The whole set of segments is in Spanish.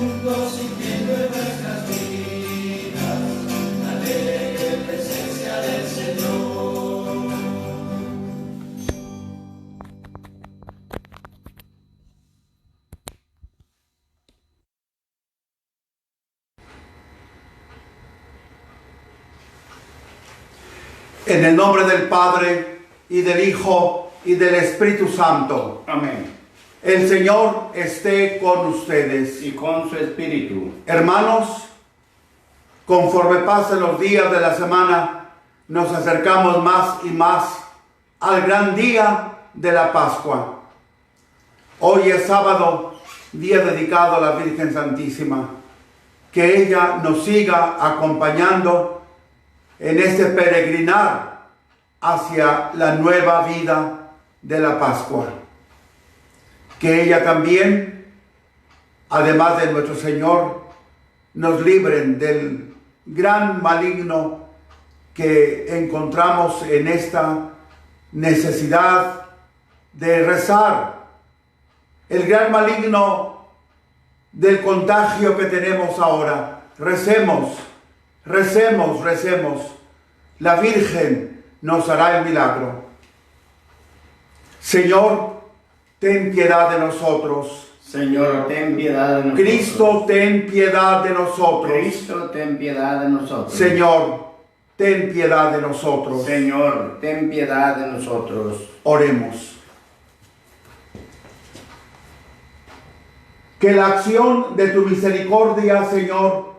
juntos sintiendo en nuestras vidas la alegre presencia del Señor. En el nombre del Padre, y del Hijo, y del Espíritu Santo. Amén. El Señor esté con ustedes. Y con su espíritu. Hermanos, conforme pasen los días de la semana, nos acercamos más y más al gran día de la Pascua. Hoy es sábado, día dedicado a la Virgen Santísima. Que ella nos siga acompañando en este peregrinar hacia la nueva vida de la Pascua. Que ella también, además de nuestro Señor, nos libren del gran maligno que encontramos en esta necesidad de rezar. El gran maligno del contagio que tenemos ahora. Recemos, recemos, recemos. La Virgen nos hará el milagro. Señor, ten piedad de nosotros. Señor, ten piedad de nosotros. Cristo, ten piedad de nosotros. Cristo, ten piedad de nosotros. Señor, ten piedad de nosotros. Señor, ten piedad de nosotros. Oremos. Que la acción de tu misericordia, Señor,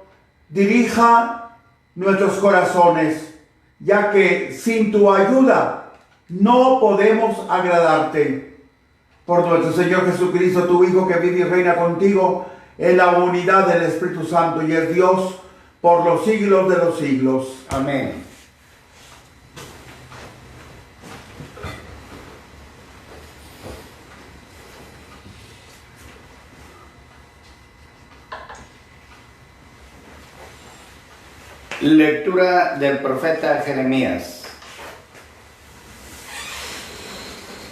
dirija nuestros corazones, ya que sin tu ayuda no podemos agradarte. Por nuestro Señor Jesucristo, tu Hijo, que vive y reina contigo en la unidad del Espíritu Santo y es Dios por los siglos de los siglos. Amén. Lectura del profeta Jeremías.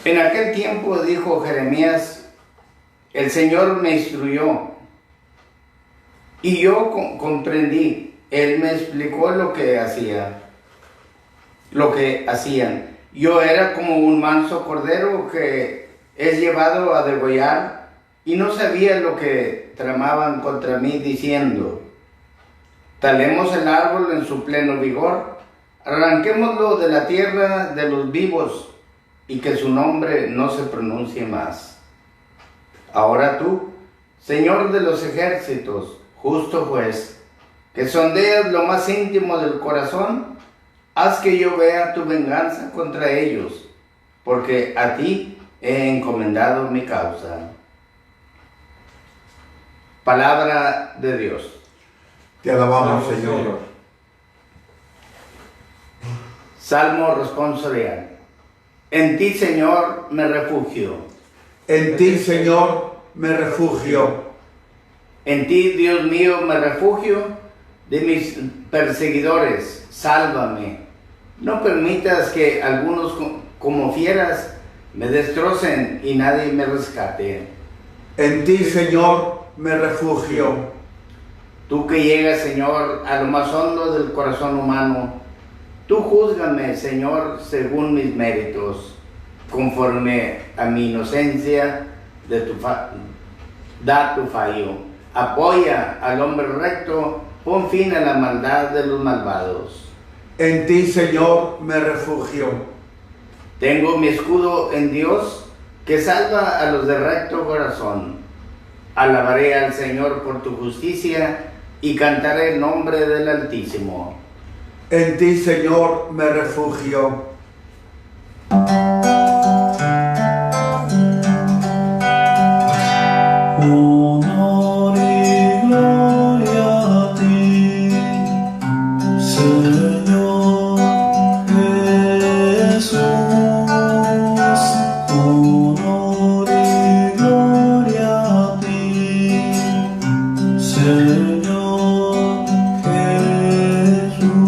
En aquel tiempo dijo Jeremías: el Señor me instruyó y yo comprendí. Él me explicó lo que hacían. Yo era como un manso cordero que es llevado a degollar y no sabía lo que tramaban contra mí diciendo: talemos el árbol en su pleno vigor, arranquémoslo de la tierra de los vivos y que su nombre no se pronuncie más. Ahora tú, Señor de los ejércitos, justo juez, que sondeas lo más íntimo del corazón, haz que yo vea tu venganza contra ellos, porque a ti he encomendado mi causa. Palabra de Dios. Te alabamos, Señor. Salmo responsorial. En ti, Señor, me refugio. En ti, Señor, me refugio. En ti, Dios mío, me refugio de mis perseguidores. Sálvame. No permitas que algunos como fieras me destrocen y nadie me rescate. En ti, Señor, me refugio. Tú que llegas, Señor, a lo más hondo del corazón humano, tú júzgame, Señor, según mis méritos, conforme a mi inocencia, da tu fallo. Apoya al hombre recto, pon fin a la maldad de los malvados. En ti, Señor, me refugio. Tengo mi escudo en Dios, que salva a los de recto corazón. Alabaré al Señor por tu justicia y cantaré el nombre del Altísimo. En ti, Señor, me refugio. Honor y gloria a ti, Señor Jesús. Honor y gloria a ti, Señor Jesús.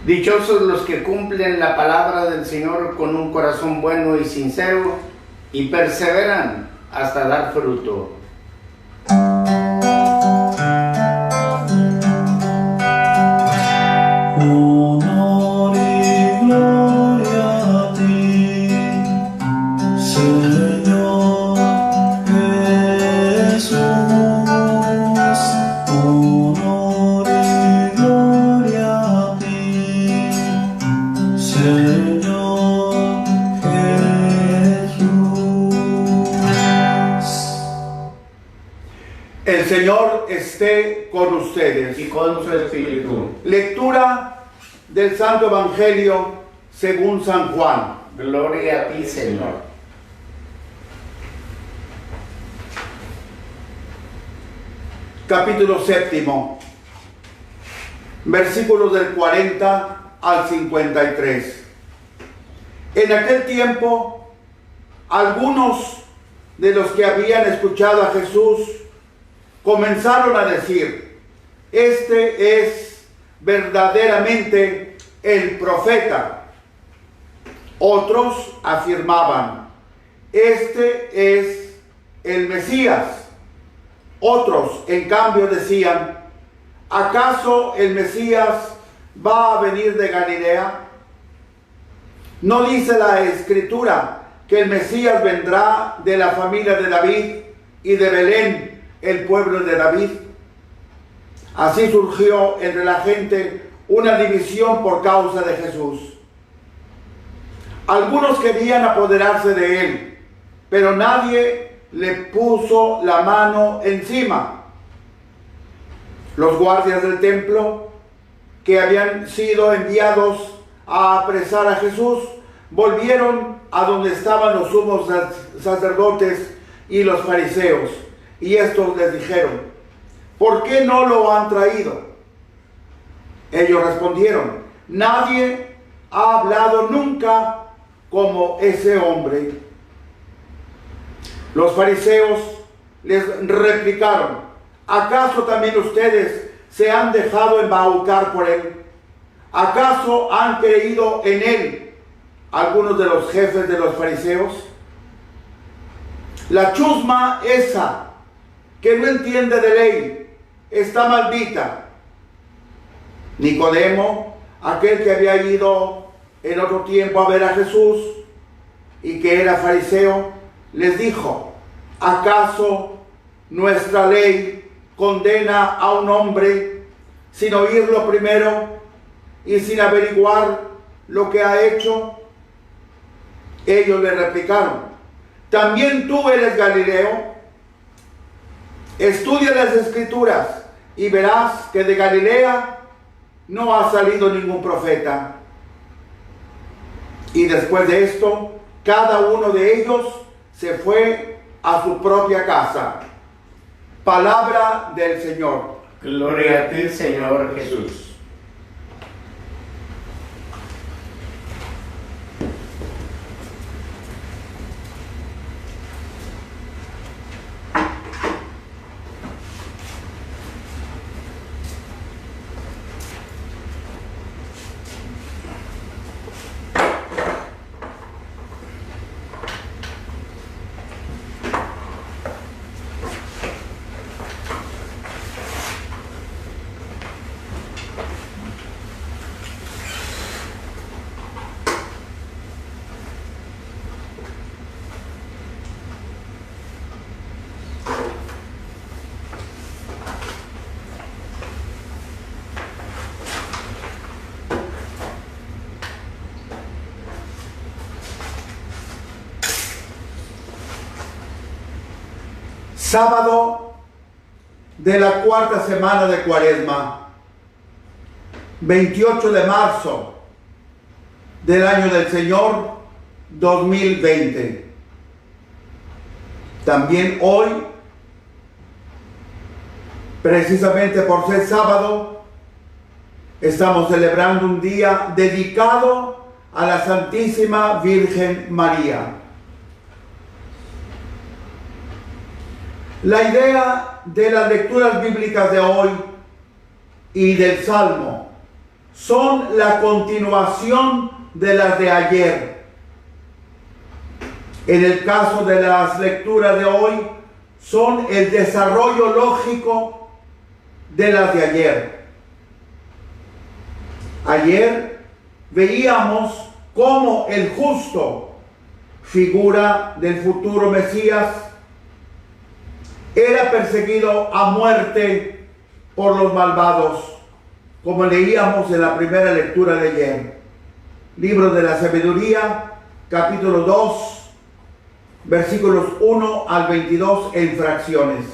Dichosos los que cumplen la palabra del Señor con un corazón bueno y sincero y perseveran hasta dar fruto. Honor y gloria a ti, Señor Jesús. Honor y gloria a ti, Señor Jesús. El Señor esté con ustedes. Y con su espíritu. Lectura del Santo Evangelio según San Juan. Gloria a ti, Señor. Capítulo 7, versículos del 40 al 53. En aquel tiempo, algunos de los que habían escuchado a Jesús comenzaron a decir: este es verdaderamente el profeta. Otros afirmaban: este es el Mesías. Otros, en cambio, decían: ¿acaso el Mesías va a venir de Galilea? ¿No dice la Escritura que el Mesías vendrá de la familia de David y de Belén, el pueblo de David? Así surgió entre la gente una división por causa de Jesús. Algunos querían apoderarse de él, pero nadie le puso la mano encima. Los guardias del templo, que habían sido enviados a apresar a Jesús, volvieron a donde estaban los sumos sacerdotes y los fariseos, y estos les dijeron: ¿por qué no lo han traído? Ellos respondieron: nadie ha hablado nunca como ese hombre. Los fariseos les replicaron: ¿acaso también ustedes se han dejado embaucar por él? ¿Acaso han creído en él algunos de los jefes de los fariseos? La chusma esa que no entiende de ley está maldita. Nicodemo, aquel que había ido en otro tiempo a ver a Jesús y que era fariseo, les dijo: ¿acaso nuestra ley condena a un hombre sin oírlo primero y sin averiguar lo que ha hecho? Ellos le replicaron: ¿también tú eres Galileo? Estudia las Escrituras y verás que de Galilea no ha salido ningún profeta. Y después de esto, cada uno de ellos se fue a su propia casa. Palabra del Señor. Gloria a ti, Señor Jesús. Sábado de la cuarta semana de Cuaresma, 28 de marzo del año del Señor 2020. También hoy, precisamente por ser sábado, estamos celebrando un día dedicado a la Santísima Virgen María. La idea de las lecturas bíblicas de hoy y del Salmo son la continuación de las de ayer. En el caso de las lecturas de hoy, son el desarrollo lógico de las de ayer. Ayer veíamos cómo el justo, figura del futuro Mesías, era perseguido a muerte por los malvados, como leíamos en la primera lectura de ayer. Libro de la Sabiduría, capítulo 2, versículos 1 al 22 en fracciones.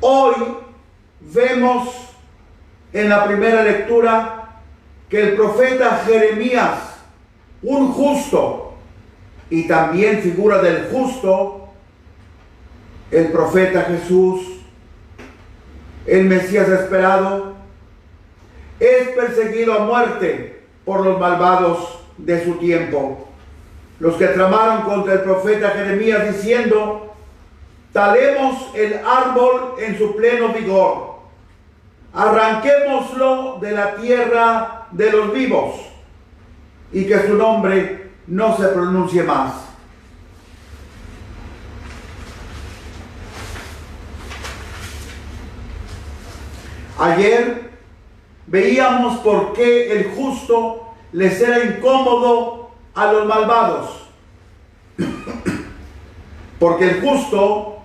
Hoy vemos en la primera lectura que el profeta Jeremías, un justo, y también figura del justo, el profeta Jesús, el Mesías esperado, es perseguido a muerte por los malvados de su tiempo, los que tramaron contra el profeta Jeremías diciendo: talemos el árbol en su pleno vigor, arranquémoslo de la tierra de los vivos, y que su nombre no se pronuncie más. Ayer veíamos por qué el justo les era incómodo a los malvados. Porque el justo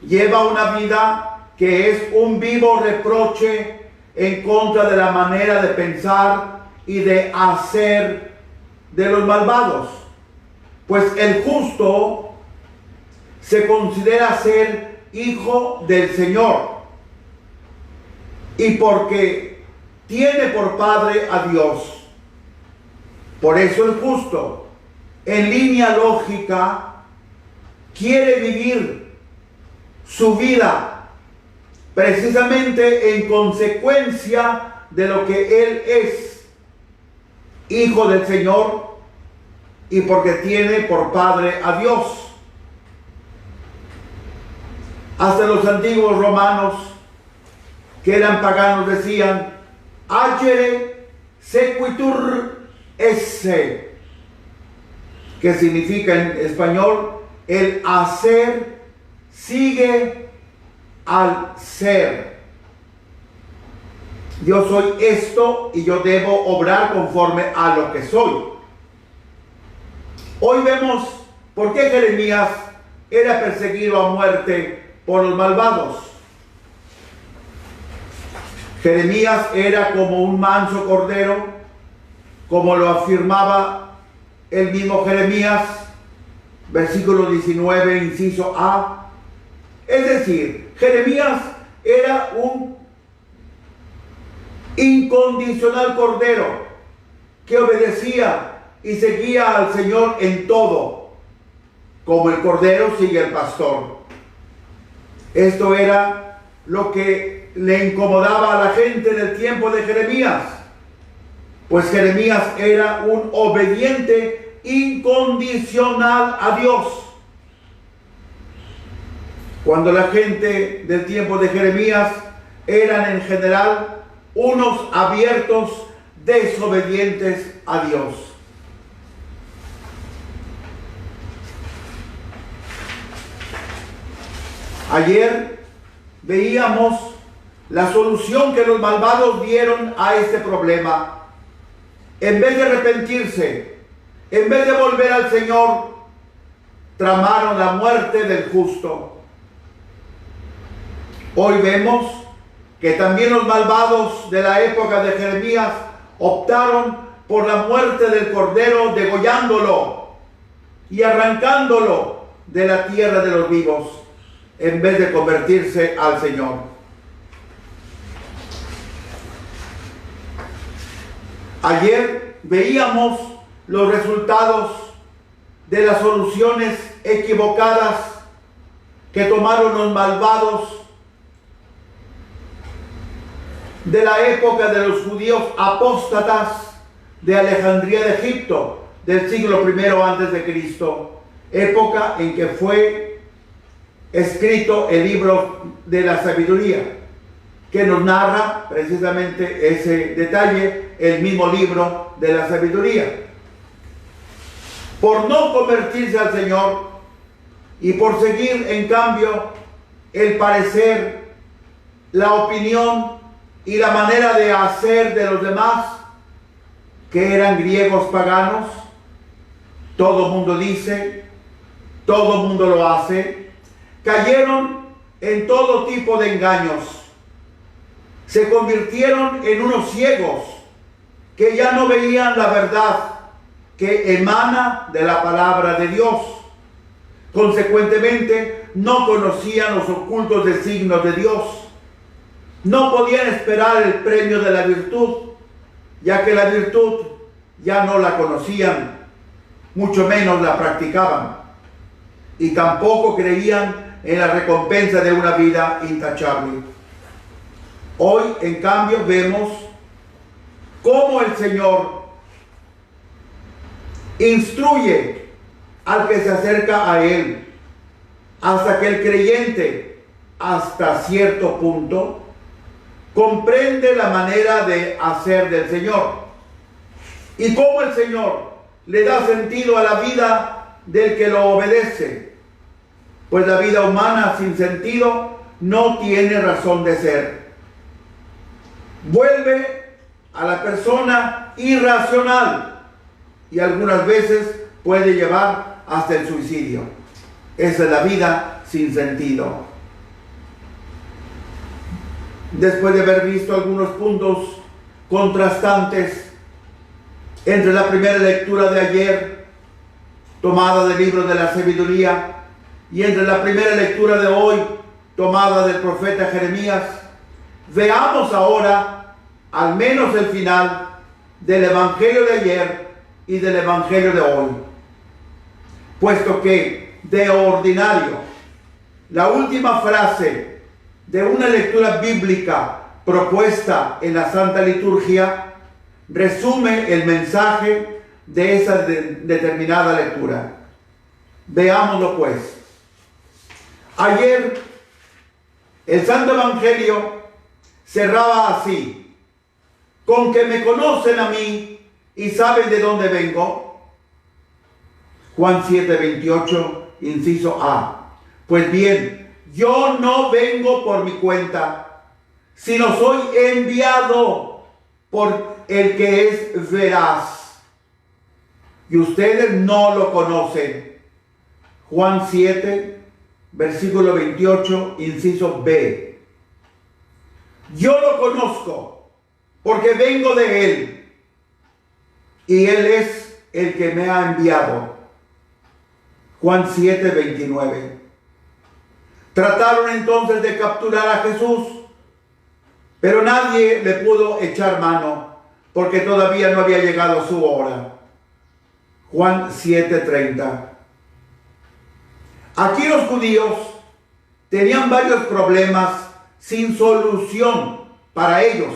lleva una vida que es un vivo reproche en contra de la manera de pensar y de hacer de los malvados. Pues el justo se considera ser hijo del Señor, y porque tiene por padre a Dios. Por eso el justo, en línea lógica, quiere vivir su vida precisamente en consecuencia de lo que él es, hijo del Señor, y porque tiene por padre a Dios. Hasta los antiguos romanos, que eran paganos, decían: agere sequitur esse, que significa en español: el hacer sigue al ser. Yo soy esto y yo debo obrar conforme a lo que soy. Hoy vemos por qué Jeremías era perseguido a muerte por los malvados. Jeremías era como un manso cordero, como lo afirmaba el mismo Jeremías, versículo 19, inciso A. Es decir, Jeremías era un incondicional cordero que obedecía y seguía al Señor en todo, como el cordero sigue al pastor. Esto era lo que le incomodaba a la gente del tiempo de Jeremías, pues Jeremías era un obediente incondicional a Dios. Cuando la gente del tiempo de Jeremías eran en general unos abiertos desobedientes a Dios. Ayer veíamos la solución que los malvados dieron a este problema. En vez de arrepentirse, en vez de volver al Señor, tramaron la muerte del justo. Hoy vemos que también los malvados de la época de Jeremías optaron por la muerte del cordero, degollándolo y arrancándolo de la tierra de los vivos, en vez de convertirse al Señor. Ayer veíamos los resultados de las soluciones equivocadas que tomaron los malvados de la época de los judíos apóstatas de Alejandría de Egipto, del siglo I antes de Cristo, época en que fue escrito el libro de la Sabiduría. que nos narra precisamente ese detalle, el mismo libro de la sabiduría. Por no convertirse al Señor y por seguir en cambio el parecer, la opinión y la manera de hacer de los demás, que eran griegos paganos, todo mundo dice, todo mundo lo hace, cayeron en todo tipo de engaños. Se convirtieron en unos ciegos que ya no veían la verdad que emana de la palabra de Dios. Consecuentemente, no conocían los ocultos designios de Dios. No podían esperar el premio de la virtud, ya que la virtud ya no la conocían, mucho menos la practicaban, y tampoco creían en la recompensa de una vida intachable. Hoy, en cambio, vemos cómo el Señor instruye al que se acerca a Él, hasta que el creyente, hasta cierto punto, comprende la manera de hacer del Señor, y cómo el Señor le da sentido a la vida del que lo obedece, pues la vida humana sin sentido no tiene razón de ser. Vuelve a la persona irracional y algunas veces puede llevar hasta el suicidio. Esa es la vida sin sentido. Después de haber visto algunos puntos contrastantes entre la primera lectura de ayer, tomada del libro de la sabiduría, y entre la primera lectura de hoy, tomada del profeta Jeremías, veamos ahora al menos el final del evangelio de ayer y del evangelio de hoy, puesto que de ordinario la última frase de una lectura bíblica propuesta en la Santa Liturgia resume el mensaje de esa determinada lectura. Veámoslo pues. Ayer el Santo Evangelio cerraba así: con que me conocen a mí y saben de dónde vengo. Juan 7:28, inciso A. Pues bien, yo no vengo por mi cuenta, sino soy enviado por el que es veraz, y ustedes no lo conocen. Juan 7, versículo 28, inciso B. Yo lo conozco porque vengo de Él, y Él es el que me ha enviado. Juan 7, 29. Trataron entonces de capturar a Jesús, pero nadie le pudo echar mano, porque todavía no había llegado su hora. Juan 7:30. Aquí los judíos tenían varios problemas sin solución para ellos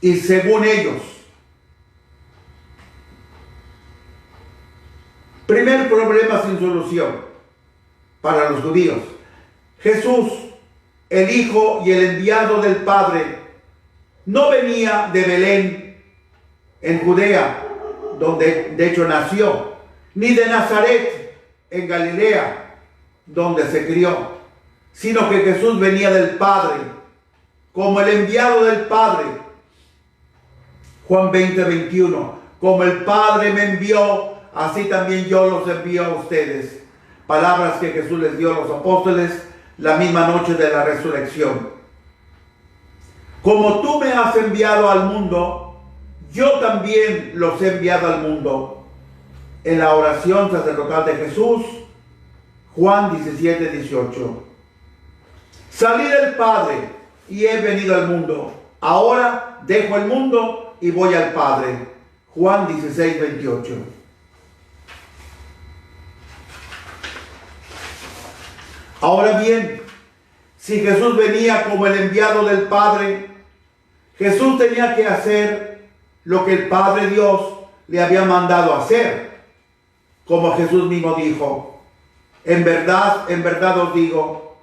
y según ellos. Primer problema sin solución para los judíos: Jesús, el Hijo y el enviado del Padre, no venía de Belén, en Judea, donde de hecho nació, ni de Nazaret, en Galilea, donde se crió, sino que Jesús venía del Padre, como el enviado del Padre. Juan 20:21. Como el Padre me envió, así también yo los envío a ustedes. Palabras que Jesús les dio a los apóstoles la misma noche de la resurrección. Como tú me has enviado al mundo, yo también los he enviado al mundo. En la oración sacerdotal de Jesús, Juan 17:18. Salí del Padre y he venido al mundo. Ahora dejo el mundo y voy al Padre. Juan 16:28. Ahora bien, si Jesús venía como el enviado del Padre, Jesús tenía que hacer lo que el Padre Dios le había mandado hacer. Como Jesús mismo dijo: en verdad os digo,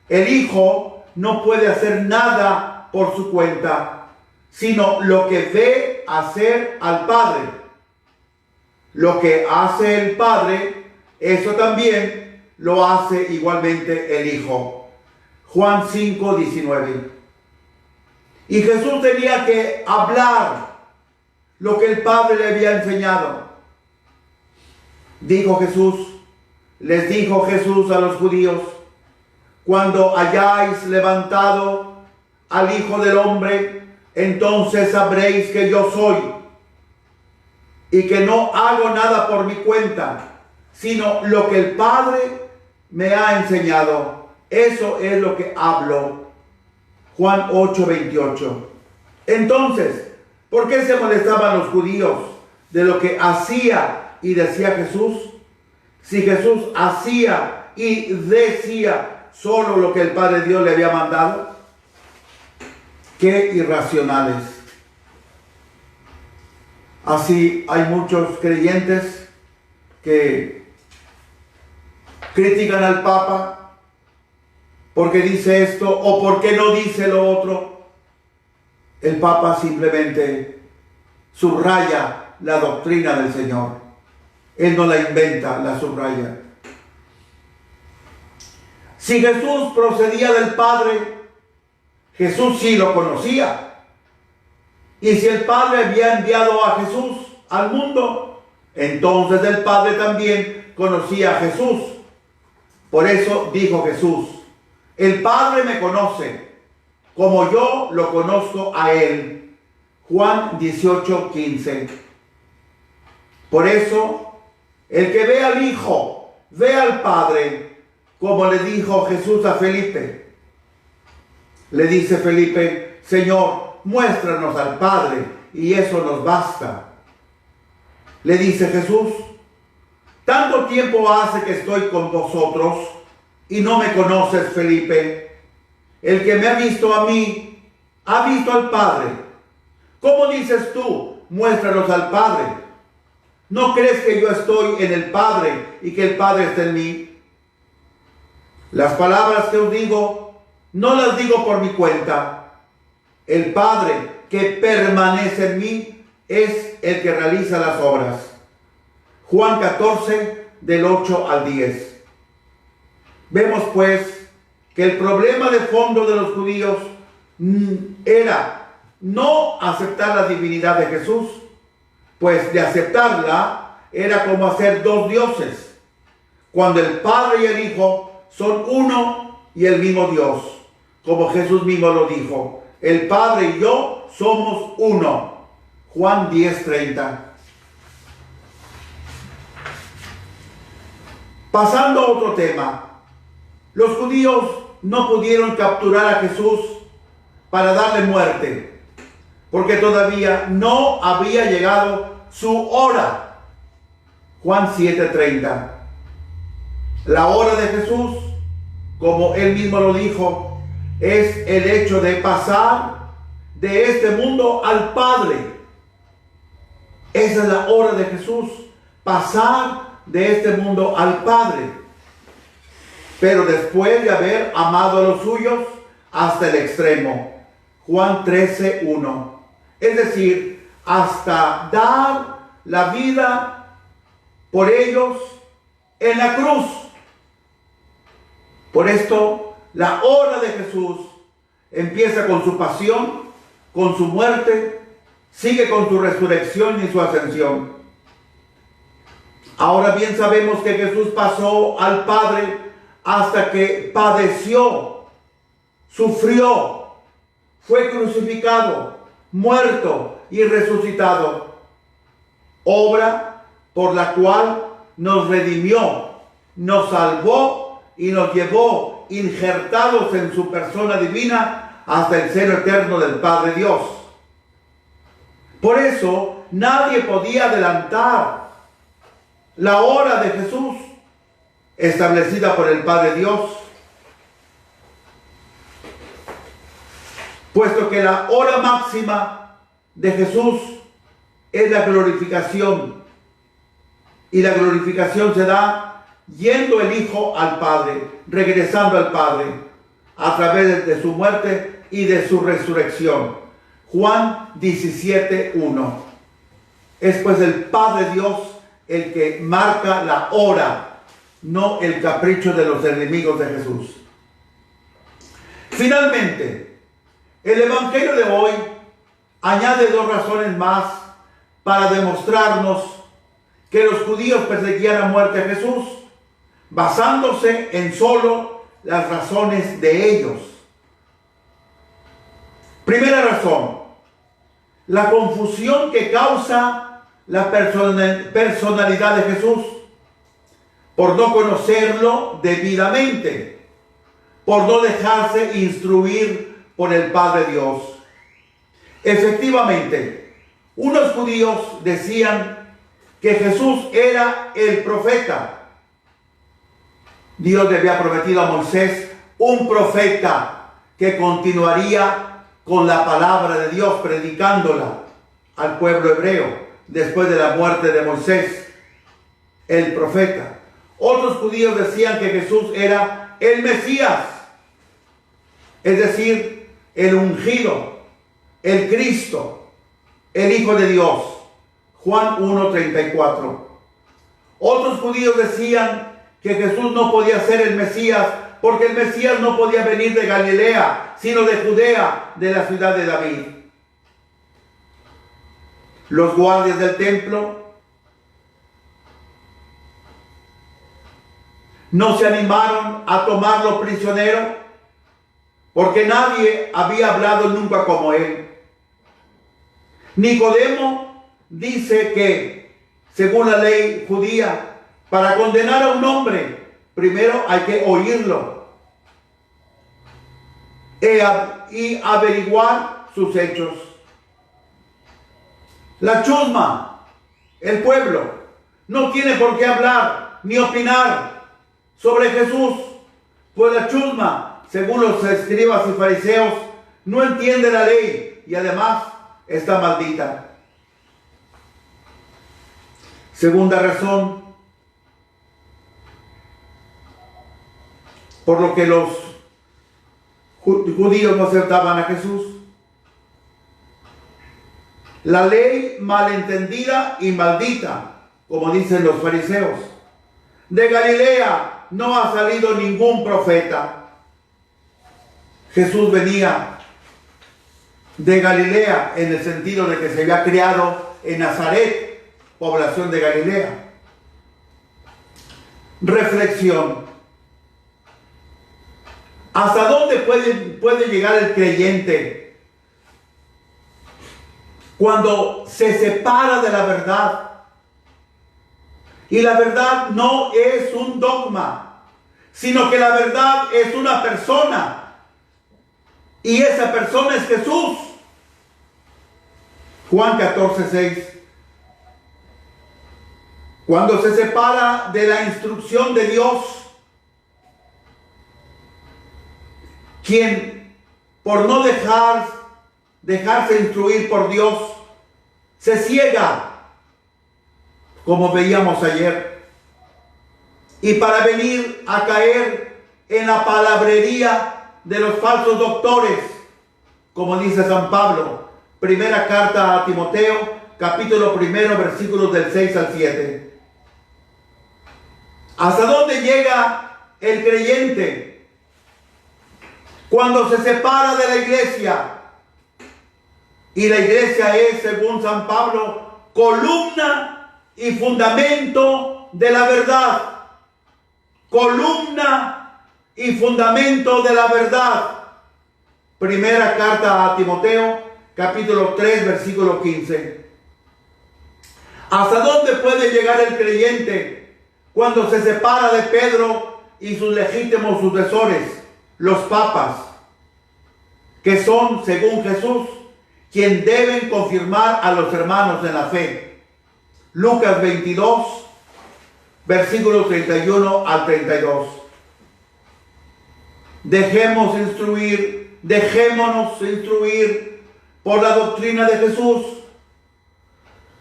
el Hijo no puede hacer nada por su cuenta, sino lo que ve hacer al Padre. Lo que hace el Padre, eso también lo hace igualmente el Hijo. Juan 5:19. Y Jesús tenía que hablar lo que el Padre le había enseñado. Les dijo Jesús a los judíos: cuando hayáis levantado al Hijo del Hombre, entonces sabréis que yo soy, y que no hago nada por mi cuenta, sino lo que el Padre me ha enseñado. Eso es lo que hablo. Juan 8:28. Entonces, ¿por qué se molestaban los judíos de lo que hacía y decía Jesús? Si Jesús hacía y decía solo lo que el Padre Dios le había mandado. ¡Qué irracionales! Así hay muchos creyentes que critican al Papa porque dice esto o porque no dice lo otro. El Papa simplemente subraya la doctrina del Señor. Él no la inventa, la subraya. Si Jesús procedía del Padre, Jesús sí lo conocía. Y si el Padre había enviado a Jesús al mundo, entonces el Padre también conocía a Jesús. Por eso dijo Jesús: el Padre me conoce, como yo lo conozco a Él. Juan 18:15. Por eso, el que ve al Hijo, ve al Padre, como le dijo Jesús a Felipe. Le dice Felipe: Señor, muéstranos al Padre, y eso nos basta. Le dice Jesús: tanto tiempo hace que estoy con vosotros, y no me conoces, Felipe. El que me ha visto a mí, ha visto al Padre. ¿Cómo dices tú, muéstranos al Padre? ¿No crees que yo estoy en el Padre y que el Padre está en mí? Las palabras que os digo, no las digo por mi cuenta. El Padre que permanece en mí es el que realiza las obras. Juan 14, del 8 al 10. Vemos pues que el problema de fondo de los judíos era no aceptar la divinidad de Jesús, pues de aceptarla era como hacer dos dioses, cuando el Padre y el Hijo son uno y el mismo Dios, como Jesús mismo lo dijo: el Padre y yo somos uno. Juan 10:30. Pasando a otro tema, los judíos no pudieron capturar a Jesús para darle muerte, porque todavía no había llegado su hora. Juan 7:30. La hora de Jesús, como él mismo lo dijo, es el hecho de pasar de este mundo al Padre. Esa es la hora de Jesús, pasar de este mundo al Padre. Pero después de haber amado a los suyos hasta el extremo. Juan 13:1. Es decir, hasta dar la vida por ellos en la cruz. Por esto, la hora de Jesús empieza con su pasión, con su muerte, sigue con su resurrección y su ascensión. Ahora bien sabemos que Jesús pasó al Padre hasta que padeció, sufrió, fue crucificado, muerto y resucitado. Obra por la cual nos redimió, nos salvó y nos llevó injertados en su persona divina hasta el seno eterno del Padre Dios. Por eso nadie podía adelantar la hora de Jesús establecida por el Padre Dios, puesto que la hora máxima de Jesús es la glorificación, y la glorificación se da yendo el Hijo al Padre, regresando al Padre. a través de su muerte y de su resurrección. Juan 17:1. Es pues el Padre Dios el que marca la hora, no el capricho de los enemigos de Jesús. Finalmente, el Evangelio de hoy añade dos razones más para demostrarnos que los judíos perseguían a muerte a Jesús, basándose en solo las razones de ellos. Primera razón, la confusión que causa la personalidad de Jesús por no conocerlo debidamente, por no dejarse instruir por el Padre Dios. Efectivamente, unos judíos decían que Jesús era el profeta. Dios le había prometido a Moisés un profeta que continuaría con la palabra de Dios, predicándola al pueblo hebreo después de la muerte de Moisés, el profeta. Otros judíos decían que Jesús era el Mesías, es decir, el ungido, el Cristo, el Hijo de Dios. Juan 1:34. Otros judíos decían que Jesús no podía ser el Mesías porque el Mesías no podía venir de Galilea, sino de Judea, de la ciudad de David. Los guardias del templo no se animaron a tomarlo prisionero porque nadie había hablado nunca como él. Nicodemo dice que, según la ley judía, para condenar a un hombre, primero hay que oírlo y averiguar sus hechos. La chusma, el pueblo, no tiene por qué hablar ni opinar sobre Jesús, pues la chusma, según los escribas y fariseos, no entiende la ley y además está maldita. Segunda razón por lo que los judíos no aceptaban a Jesús. La ley malentendida y maldita, como dicen los fariseos. De Galilea no ha salido ningún profeta. Jesús venía de Galilea en el sentido de que se había criado en Nazaret, población de Galilea. Reflexión. ¿Hasta dónde puede llegar el creyente cuando se separa de la verdad? Y la verdad no es un dogma, sino que la verdad es una persona. Y esa persona es Jesús. Juan 14:6. Cuando se separa de la instrucción de Dios, quien por no dejarse instruir por Dios, se ciega, como veíamos ayer, y para venir a caer en la palabrería de los falsos doctores, como dice San Pablo, primera carta a Timoteo, capítulo 1, versículos del 6 al 7. ¿Hasta dónde llega el creyente cuando se separa de la iglesia? Y la iglesia es, según San Pablo, columna y fundamento de la verdad. Columna y fundamento de la verdad. Primera carta a Timoteo, capítulo 3, versículo 15. ¿Hasta dónde puede llegar el creyente cuando se separa de Pedro y sus legítimos sucesores, los papas, que son, según Jesús, quien deben confirmar a los hermanos en la fe? Lucas 22, versículos 31 al 32. Dejémonos instruir por la doctrina de Jesús.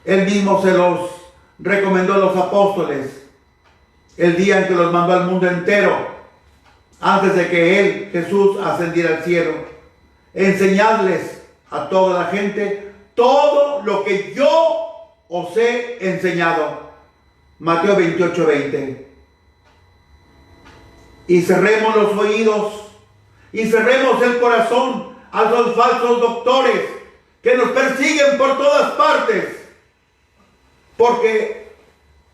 Él mismo se los recomendó a los apóstoles el día en que los mandó al mundo entero antes de que Él, Jesús, ascendiera al cielo. Enseñadles a toda la gente todo lo que yo os he enseñado. Mateo 28:20. Y cerremos los oídos y cerremos el corazón a los falsos doctores que nos persiguen por todas partes, porque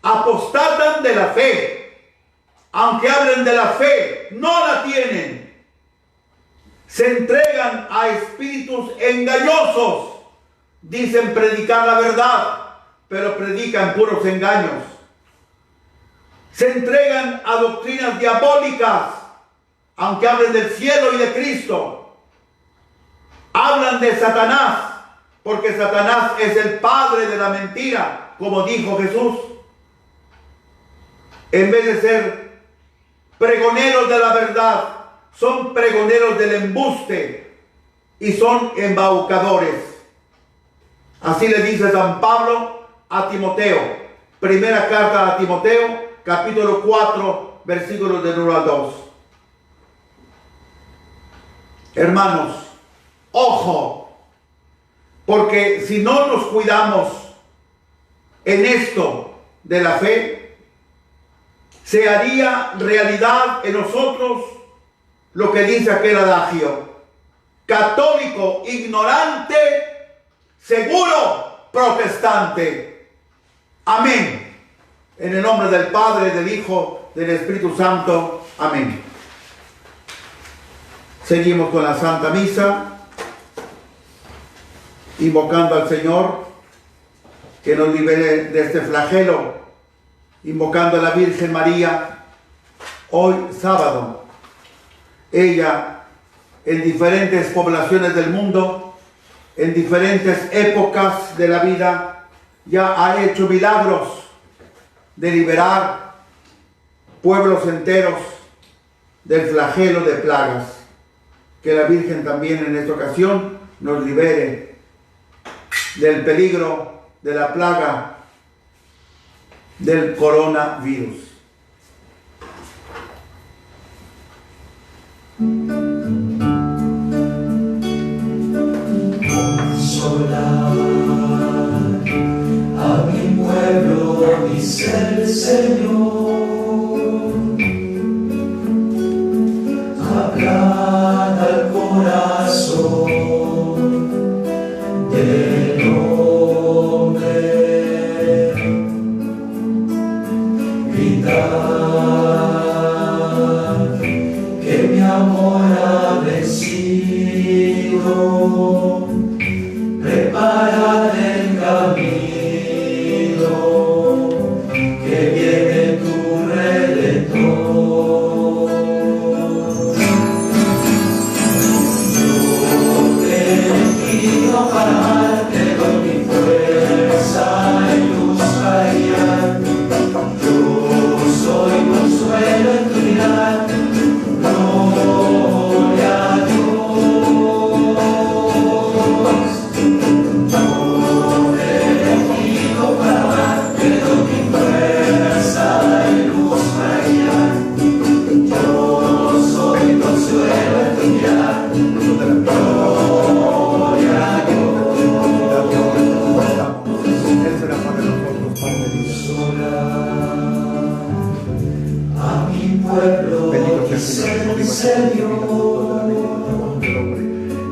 apostatan de la fe. Aunque hablen de la fe, no la tienen. Se entregan a espíritus engañosos. Dicen predicar la verdad, pero predican puros engaños. Se entregan a doctrinas diabólicas, aunque hablen del cielo y de Cristo. Hablan de Satanás, porque Satanás es el padre de la mentira, como dijo Jesús. En vez de ser pregoneros de la verdad, son pregoneros del embuste y son embaucadores. Así le dice San Pablo a Timoteo. Primera carta a Timoteo, capítulo 4, versículos del 1 al 2. Hermanos, ojo, porque si no nos cuidamos en esto de la fe, se haría realidad en nosotros lo que dice aquel adagio: católico ignorante, seguro protestante. Amén. En el nombre del Padre, del Hijo, del Espíritu Santo. Amén. Seguimos con la Santa Misa, invocando al Señor que nos libere de este flagelo, invocando a la Virgen María. Hoy sábado, ella en diferentes poblaciones del mundo, en diferentes épocas de la vida, ya ha hecho milagros de liberar pueblos enteros del flagelo de plagas. Que la Virgen también en esta ocasión nos libere del peligro de la plaga del coronavirus. Consolar a mi pueblo, dice el Señor. Hablad al corazón del hombre. Gritad que mi amor ha vencido. Preparad el camino, que viene tu Redentor. Yo te pido pararte con mi fuerza y luz radiante. Yo soy consuelo en tu mirar. Gloria a Dios.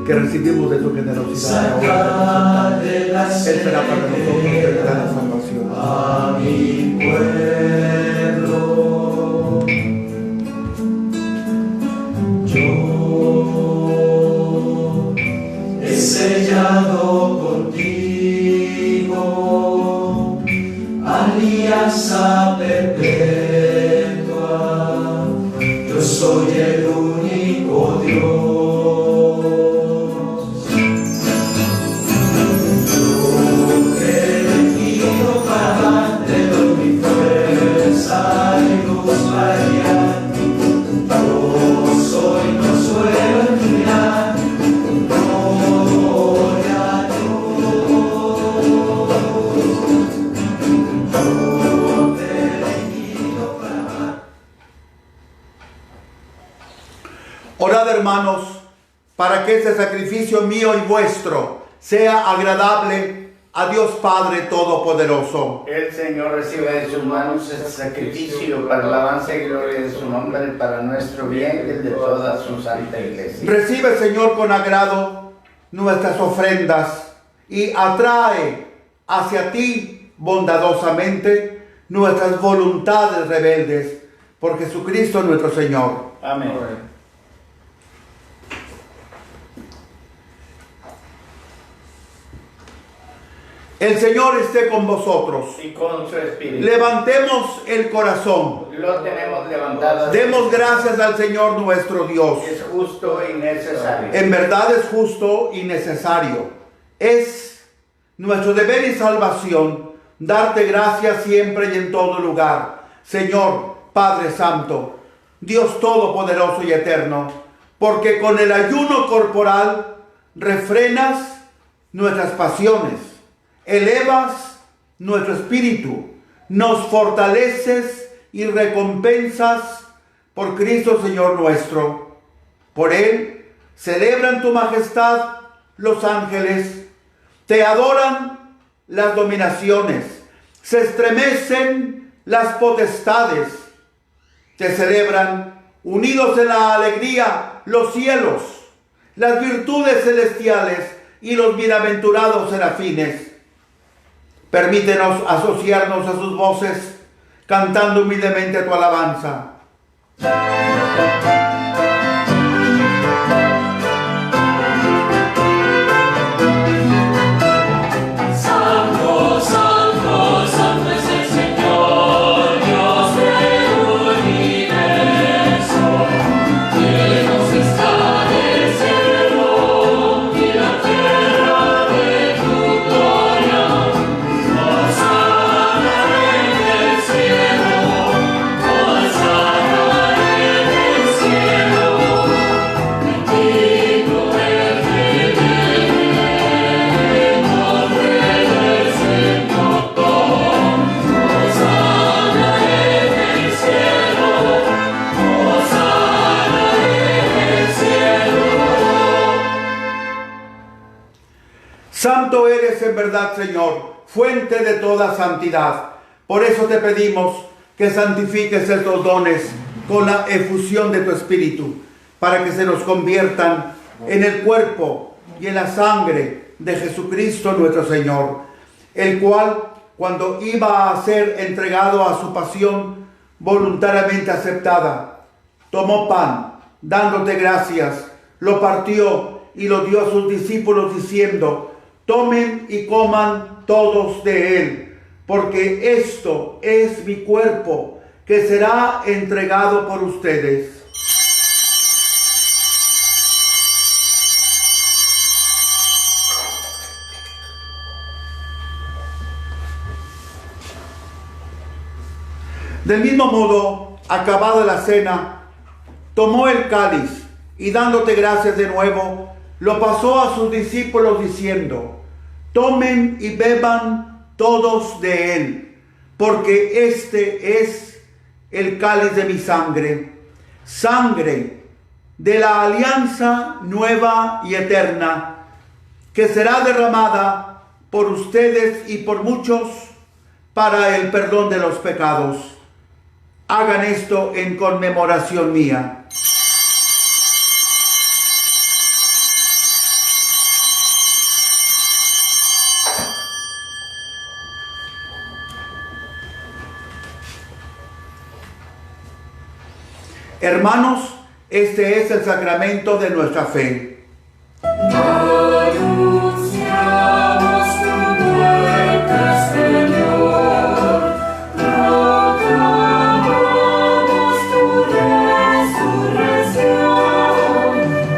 Que recibimos de tu generosidad ahora, Él será para nosotros el gran salvación. A mi pueblo, yo he sellado contigo alianza perpetua. Yo soy el único Dios. Yo hermanos, para que este sacrificio mío y vuestro sea agradable a Dios Padre Todopoderoso. El Señor recibe de sus manos este sacrificio para alabanza y gloria de su nombre, para nuestro bien y el de toda su santa iglesia. Recibe, Señor, con agrado nuestras ofrendas y atrae hacia ti bondadosamente nuestras voluntades rebeldes, por Jesucristo nuestro Señor. Amén. El Señor esté con vosotros. Y con su espíritu. Levantemos el corazón. Lo tenemos levantado. Demos gracias al Señor nuestro Dios. Es justo y necesario. En verdad es justo y necesario. Es nuestro deber y salvación darte gracias siempre y en todo lugar. Señor, Padre Santo, Dios Todopoderoso y Eterno, porque con el ayuno corporal refrenas nuestras pasiones, elevas nuestro espíritu, nos fortaleces y recompensas por Cristo Señor nuestro. Por Él celebran tu majestad los ángeles, te adoran las dominaciones, se estremecen las potestades, te celebran unidos en la alegría los cielos, las virtudes celestiales y los bienaventurados serafines. Permítenos asociarnos a sus voces, cantando humildemente tu alabanza. Santo, santo, santo es el Señor, Dios del universo. Llenos está el cielo y la tierra de tu gloria. Hosana en el cielo, hosana en el cielo. Bendito el que viene en nombre del Señor. Hosana en el cielo, hosana en el cielo. Santo eres en verdad, Señor, fuente de toda santidad. Por eso te pedimos que santifiques estos dones con la efusión de tu Espíritu, para que se nos conviertan en el cuerpo y en la sangre de Jesucristo nuestro Señor, el cual, cuando iba a ser entregado a su pasión voluntariamente aceptada, tomó pan, dándote gracias, lo partió y lo dio a sus discípulos diciendo: tomen y coman todos de él, porque esto es mi cuerpo, que será entregado por ustedes. Del mismo modo, acabada la cena, tomó el cáliz y dándote gracias de nuevo, lo pasó a sus discípulos diciendo: tomen y beban todos de él, porque este es el cáliz de mi sangre, sangre de la alianza nueva y eterna, que será derramada por ustedes y por muchos para el perdón de los pecados. Hagan esto en conmemoración mía. Hermanos, este es el sacramento de nuestra fe. Anunciamos tu muerte, Señor, proclamamos tu resurrección.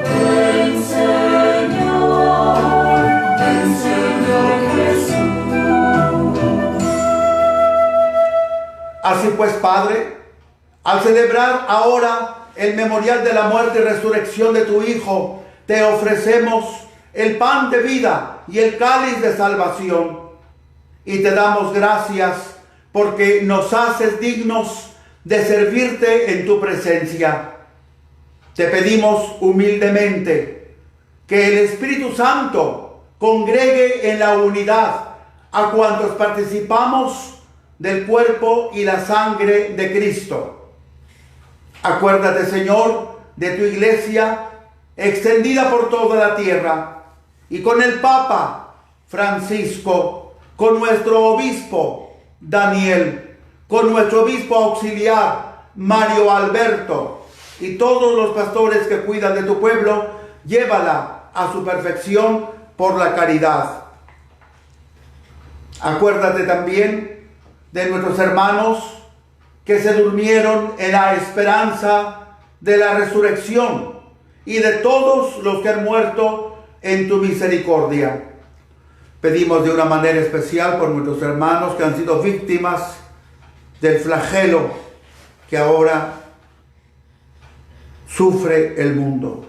Ven, Señor Jesús. Así pues, Padre, al celebrar ahora el memorial de la muerte y resurrección de tu Hijo, te ofrecemos el pan de vida y el cáliz de salvación. Y te damos gracias porque nos haces dignos de servirte en tu presencia. te pedimos humildemente que el Espíritu Santo congregue en la unidad a cuantos participamos del cuerpo y la sangre de Cristo. Acuérdate, Señor, de tu iglesia extendida por toda la tierra, y con el Papa Francisco, con nuestro obispo Daniel, con nuestro obispo auxiliar Mario Alberto, y todos los pastores que cuidan de tu pueblo, llévala a su perfección por la caridad. Acuérdate también de nuestros hermanos que se durmieron en la esperanza de la resurrección, y de todos los que han muerto en tu misericordia. Pedimos de una manera especial por nuestros hermanos que han sido víctimas del flagelo que ahora sufre el mundo,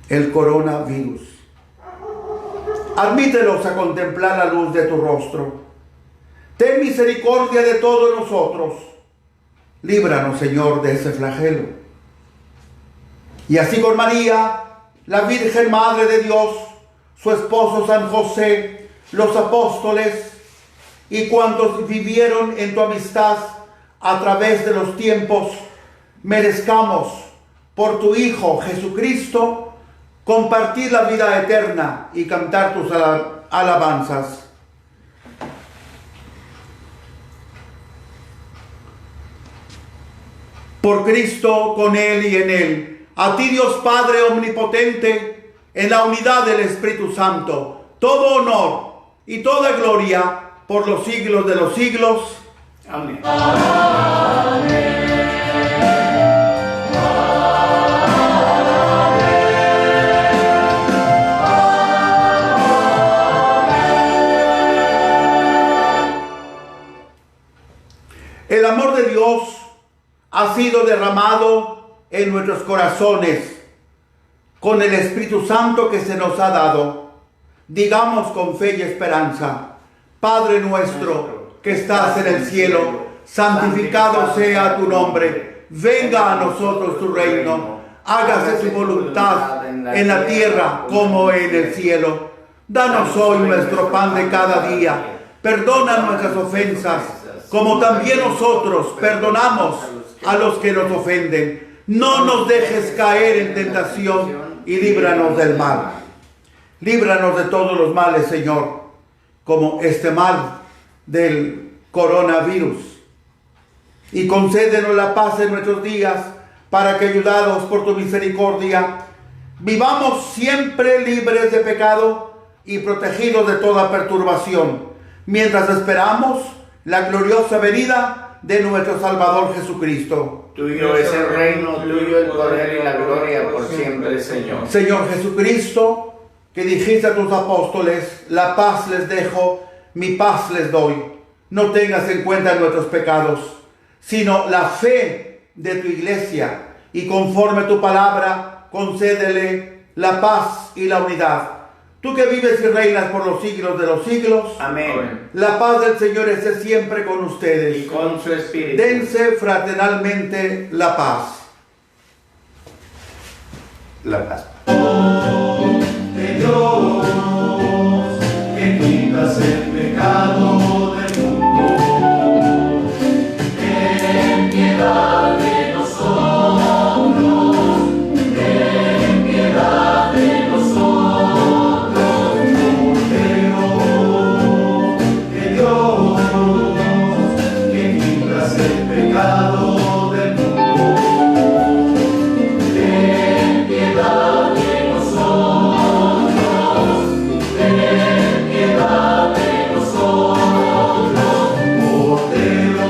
el coronavirus. Admítelos a contemplar la luz de tu rostro. Ten misericordia de todos nosotros. Líbranos, Señor, de ese flagelo. Y así con María, la Virgen Madre de Dios, su esposo San José, los apóstoles y cuantos vivieron en tu amistad a través de los tiempos, merezcamos por tu Hijo Jesucristo compartir la vida eterna y cantar tus alabanzas. Por Cristo, con Él y en Él, a ti, Dios Padre omnipotente, en la unidad del Espíritu Santo, todo honor y toda gloria por los siglos de los siglos. Amén. El amor de Dios ha sido derramado en nuestros corazones con el Espíritu Santo que se nos ha dado. Digamos con fe y esperanza: Padre nuestro que estás en el cielo, santificado sea tu nombre. Venga a nosotros tu reino. Hágase tu voluntad en la tierra como en el cielo. Danos hoy nuestro pan de cada día. Perdona nuestras ofensas, como también nosotros perdonamos a los que nos ofenden. No nos dejes caer en tentación y líbranos del mal. Líbranos de todos los males, Señor, como este mal del coronavirus. Y concédenos la paz en nuestros días, para que, ayudados por tu misericordia, vivamos siempre libres de pecado y protegidos de toda perturbación, mientras esperamos la gloriosa venida de nuestro Salvador Jesucristo. Tuyo es el reino, tuyo el poder y la gloria por siempre, Señor. Señor Jesucristo, que dijiste a tus apóstoles: la paz les dejo, mi paz les doy. No tengas en cuenta nuestros pecados, sino la fe de tu iglesia, y conforme a tu palabra, concédele la paz y la unidad. Tú que vives y reinas por los siglos de los siglos. Amén. La paz del Señor esté siempre con ustedes. Y con su espíritu. Dense fraternalmente la paz. La paz. De Dios, que quitas el pecado del mundo, ten piedad de nosotros, ten piedad de nosotros, Cordero de Dios, que quitas el pecado del mundo, ten piedad de nosotros, ten piedad de nosotros, Cordero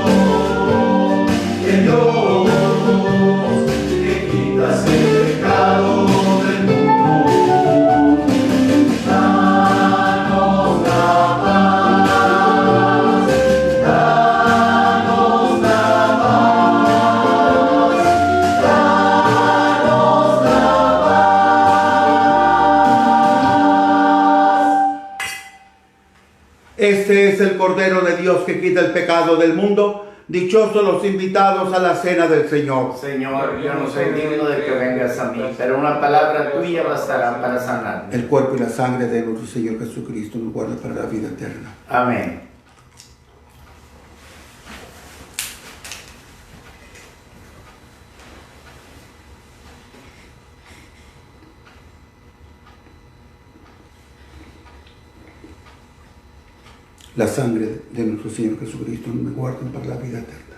de Dios, que quitas el pecado del mundo. Danos la paz, danos la paz, danos la paz. Este es el Cordero de Dios que quita el pecado del mundo. Dichosos los invitados a la cena del Señor. Señor, yo no soy digno de que vengas a mí, pero una palabra tuya bastará para sanarme. El cuerpo y la sangre de nuestro Señor Jesucristo nos guarda para la vida eterna. Amén. La sangre de nuestro Señor Jesucristo nos guarda para la vida eterna.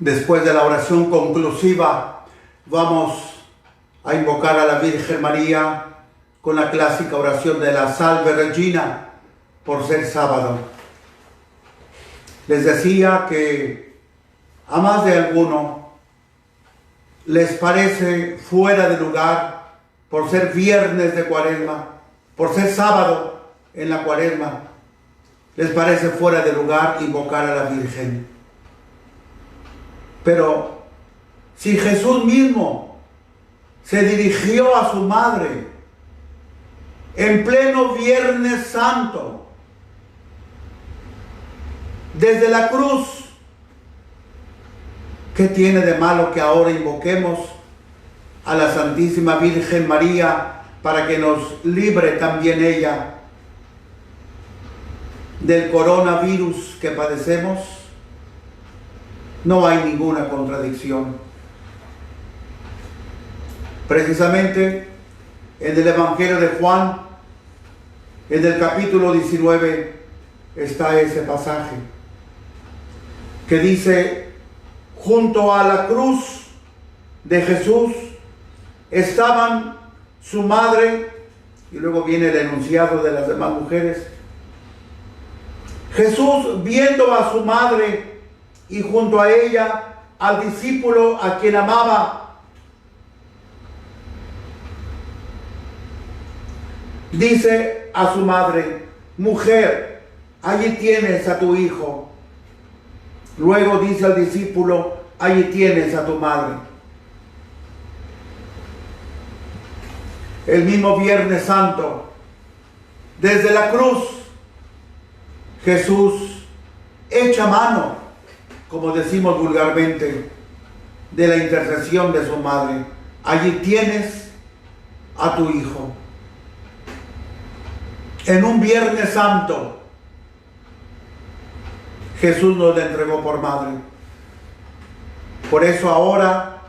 Después de la oración conclusiva, vamos a invocar a la Virgen María con la clásica oración de la Salve Regina por ser sábado. Les decía que a más de alguno les parece fuera de lugar por ser viernes de Cuaresma, por ser sábado en la Cuaresma, les parece fuera de lugar invocar a la Virgen. Pero si Jesús mismo se dirigió a su madre en pleno Viernes Santo, desde la cruz, ¿qué tiene de malo que ahora invoquemos a la Santísima Virgen María para que nos libre también ella del coronavirus que padecemos? No hay ninguna contradicción. Precisamente en el Evangelio de Juan, en el capítulo 19, está ese pasaje que dice: junto a la cruz de Jesús estaban su madre, y luego viene el enunciado de las demás mujeres. Jesús, viendo a su madre y junto a ella al discípulo a quien amaba, dice a su madre: mujer, allí tienes a tu hijo. Luego dice al discípulo: allí tienes a tu madre. El mismo Viernes Santo, desde la cruz, Jesús echa mano, como decimos vulgarmente, de la intercesión de su madre. Allí tienes a tu hijo. En un Viernes Santo, Jesús nos la entregó por madre. Por eso ahora,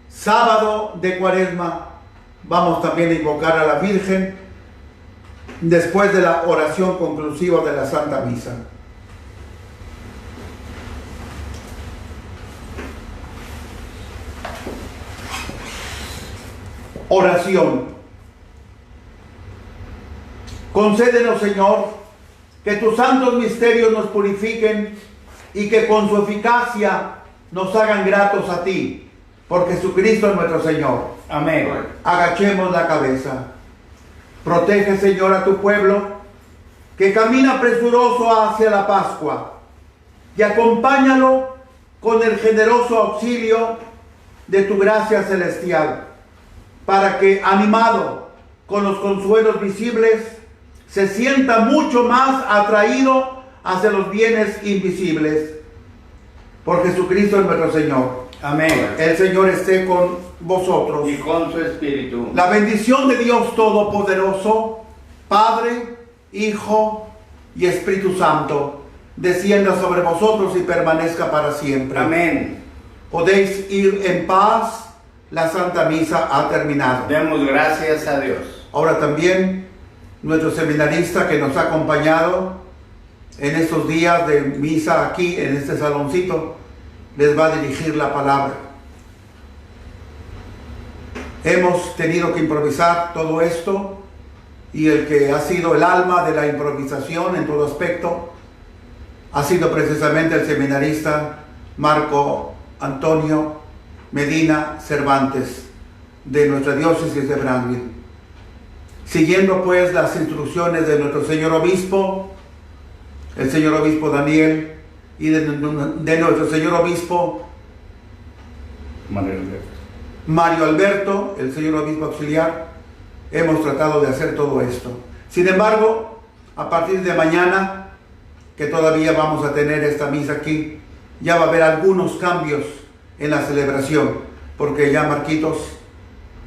sábado de Cuaresma, vamos también a invocar a la Virgen después de la oración conclusiva de la Santa Misa. Oración. Concédenos, Señor, que tus santos misterios nos purifiquen y que con su eficacia nos hagan gratos a ti. Por Jesucristo nuestro Señor. Amén. Agachemos la cabeza. Protege, Señor, a tu pueblo que camina presuroso hacia la Pascua, y acompáñalo con el generoso auxilio de tu gracia celestial, para que, animado con los consuelos visibles, se sienta mucho más atraído hacia los bienes invisibles. Por Jesucristo nuestro Señor. Amén. El Señor esté con vosotros. Y con su espíritu. La bendición de Dios Todopoderoso, Padre, Hijo y Espíritu Santo, descienda sobre vosotros y permanezca para siempre. Amén. Podéis ir en paz. La Santa Misa ha terminado. Demos gracias a Dios. Ahora también nuestro seminarista que nos ha acompañado en estos días de misa aquí en este saloncito les va a dirigir la palabra. Hemos tenido que improvisar todo esto, y el que ha sido el alma de la improvisación en todo aspecto ha sido precisamente el seminarista Marco Antonio Medina Cervantes, de nuestra diócesis de Brandywine. Siguiendo pues las instrucciones de nuestro señor obispo, el señor obispo Daniel, y de nuestro señor obispo Mario Alberto, el señor obispo auxiliar, hemos tratado de hacer todo esto. Sin embargo, a partir de mañana, que todavía vamos a tener esta misa aquí, ya va a haber algunos cambios en la celebración, porque ya Marquitos,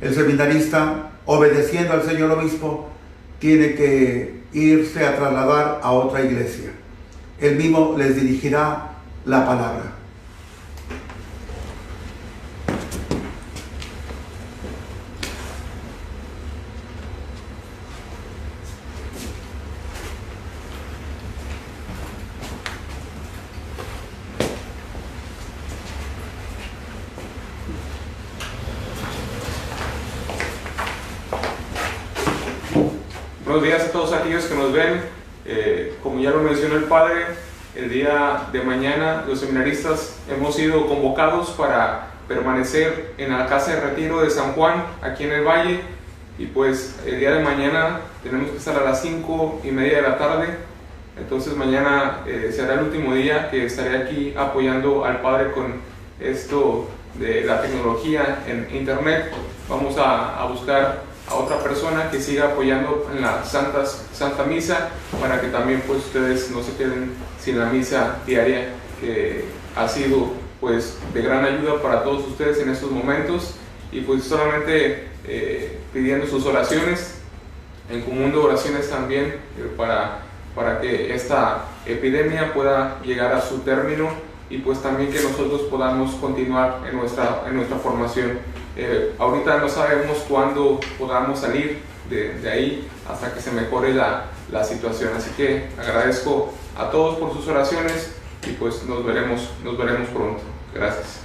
el seminarista, obedeciendo al señor obispo, tiene que irse a trasladar a otra iglesia. Él mismo les dirigirá la palabra. Buenos días a todos aquellos que nos ven. Como ya lo mencionó el Padre, el día de mañana los seminaristas hemos sido convocados para permanecer en la casa de retiro de San Juan, aquí en el Valle, y pues el día de mañana tenemos que estar a las 5:30 de la tarde. Entonces mañana será el último día que estaré aquí apoyando al Padre con esto de la tecnología en internet. Vamos a buscar a otra persona que siga apoyando en la Santa Misa, para que también pues ustedes no se queden sin la misa diaria, que ha sido pues de gran ayuda para todos ustedes en estos momentos. Y pues solamente pidiendo sus oraciones, en común de oraciones también, para que esta epidemia pueda llegar a su término y pues también que nosotros podamos continuar en nuestra formación. Ahorita no sabemos cuándo podamos salir de ahí hasta que se mejore la situación, así que agradezco a todos por sus oraciones y pues nos veremos pronto. Gracias.